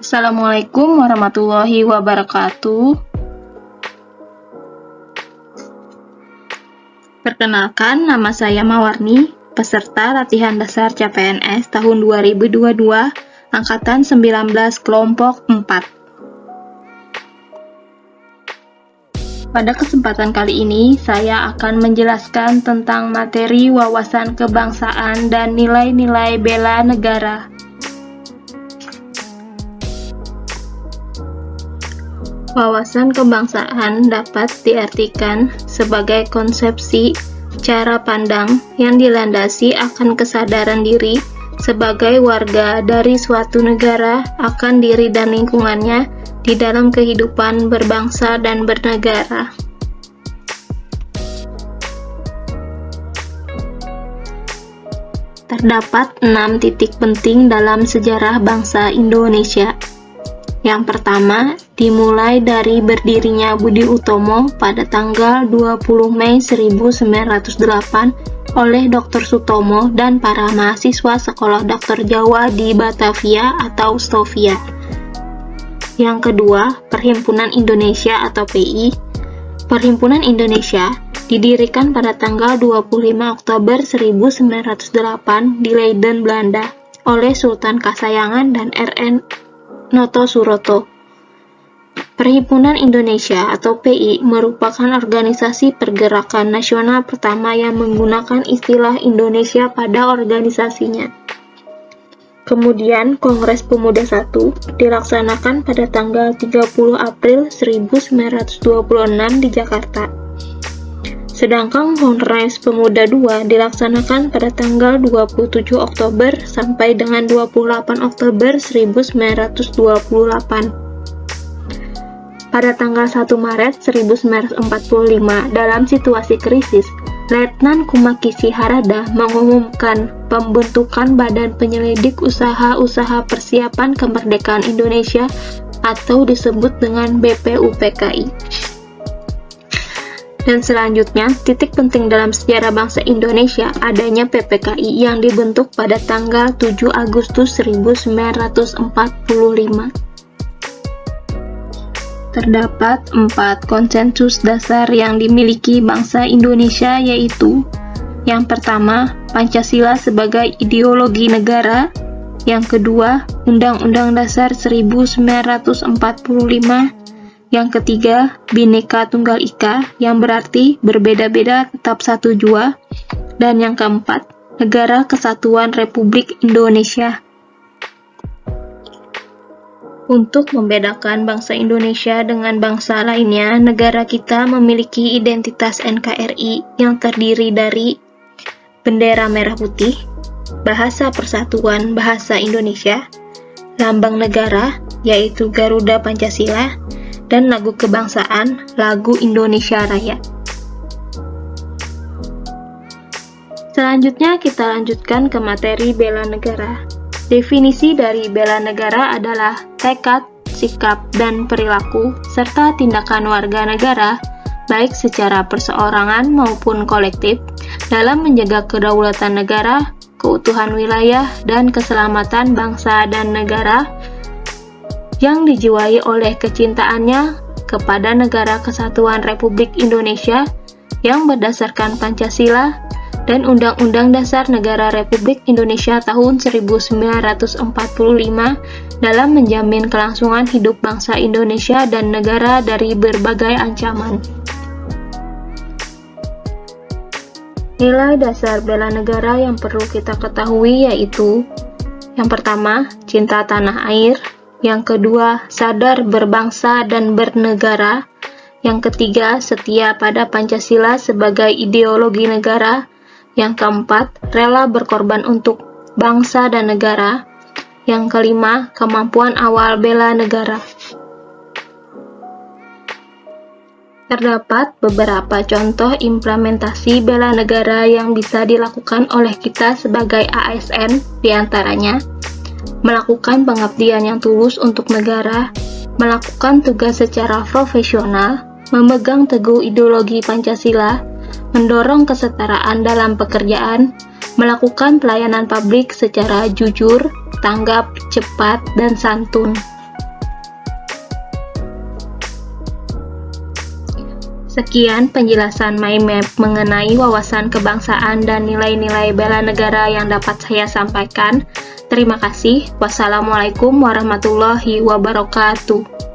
Assalamualaikum warahmatullahi wabarakatuh. Perkenalkan, nama saya Mawarni, peserta latihan dasar CPNS tahun 2022, angkatan 19 kelompok 4. Pada kesempatan kali ini, saya akan menjelaskan tentang materi wawasan kebangsaan dan nilai-nilai bela negara. Wawasan kebangsaan dapat diartikan sebagai konsepsi, cara pandang yang dilandasi akan kesadaran diri sebagai warga dari suatu negara akan diri dan lingkungannya di dalam kehidupan berbangsa dan bernegara. Terdapat 6 titik penting dalam sejarah bangsa Indonesia. Yang pertama, dimulai dari berdirinya Budi Utomo pada tanggal 20 Mei 1908 oleh Dr. Sutomo dan para mahasiswa Sekolah Dokter Jawa di Batavia atau Stovia. Yang kedua, Perhimpunan Indonesia atau PI. Perhimpunan Indonesia didirikan pada tanggal 25 Oktober 1908 di Leiden, Belanda oleh Sultan Kasayangan dan R.N. Noto Suroto. Perhimpunan Indonesia atau PI merupakan organisasi pergerakan nasional pertama yang menggunakan istilah Indonesia pada organisasinya. Kemudian, Kongres Pemuda I dilaksanakan pada tanggal 30 April 1926 di Jakarta. Sedangkan Kongres Pemuda II dilaksanakan pada tanggal 27 Oktober sampai dengan 28 Oktober 1928. Pada tanggal 1 Maret 1945, dalam situasi krisis, Letnan Kumakisi Harada mengumumkan pembentukan Badan Penyelidik Usaha-Usaha Persiapan Kemerdekaan Indonesia atau disebut dengan BPUPKI. Dan selanjutnya, titik penting dalam sejarah bangsa Indonesia adanya PPKI yang dibentuk pada tanggal 7 Agustus 1945. Terdapat 4 konsensus dasar yang dimiliki bangsa Indonesia, yaitu yang pertama, Pancasila sebagai ideologi negara. Yang kedua, Undang-Undang Dasar 1945. Yang ketiga, Bhinneka Tunggal Ika, yang berarti berbeda-beda tetap satu jua. Dan yang keempat, Negara Kesatuan Republik Indonesia. Untuk membedakan bangsa Indonesia dengan bangsa lainnya, negara kita memiliki identitas NKRI yang terdiri dari bendera merah putih, bahasa persatuan bahasa Indonesia, lambang negara yaitu Garuda Pancasila, dan lagu kebangsaan lagu Indonesia Raya. Selanjutnya kita lanjutkan ke materi bela negara. Definisi dari bela negara adalah tekad, sikap, dan perilaku, serta tindakan warga negara, baik secara perseorangan maupun kolektif, dalam menjaga kedaulatan negara, keutuhan wilayah, dan keselamatan bangsa dan negara, yang dijiwai oleh kecintaannya kepada Negara Kesatuan Republik Indonesia yang berdasarkan Pancasila dan Undang-Undang Dasar Negara Republik Indonesia tahun 1945 dalam menjamin kelangsungan hidup bangsa Indonesia dan negara dari berbagai ancaman. Nilai dasar bela negara yang perlu kita ketahui yaitu: yang pertama, cinta tanah air; yang kedua, sadar berbangsa dan bernegara; yang ketiga, setia pada Pancasila sebagai ideologi negara; yang keempat, rela berkorban untuk bangsa dan negara; yang kelima, kemampuan awal bela negara. Terdapat beberapa contoh implementasi bela negara yang bisa dilakukan oleh kita sebagai ASN, diantaranya melakukan pengabdian yang tulus untuk negara, melakukan tugas secara profesional, memegang teguh ideologi Pancasila, mendorong kesetaraan dalam pekerjaan, melakukan pelayanan publik secara jujur, tanggap, cepat, dan santun. Sekian penjelasan MyMap mengenai wawasan kebangsaan dan nilai-nilai bela negara yang dapat saya sampaikan. Terima kasih. Wassalamualaikum warahmatullahi wabarakatuh.